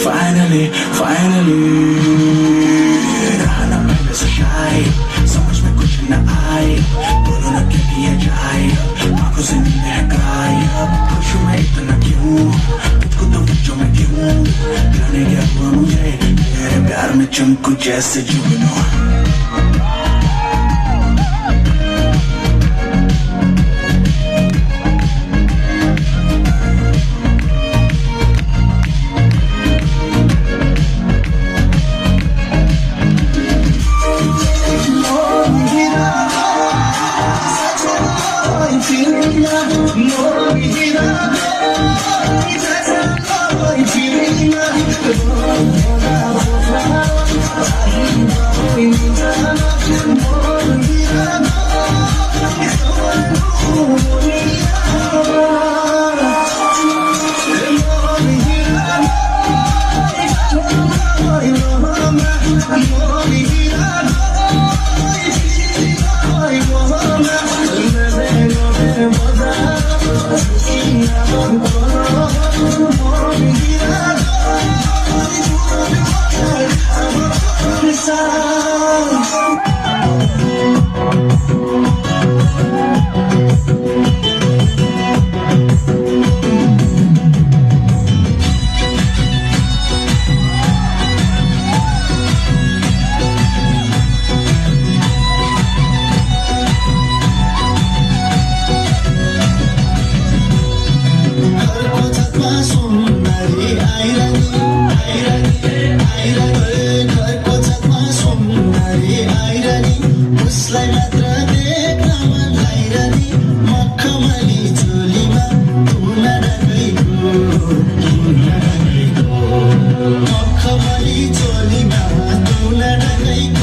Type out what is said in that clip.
Finally रहा ना पहले से शाय समझ में कुछ न आए बोलो ना क्या किया जाए आंखों से नींद है गायब खुश मैं इतना क्यों तुझको तो बच्चों में क्यों जाने क्या हुआ मुझे तेरे प्यार में चमकू जैसे जुगनू Khamali choli ma tu na nagai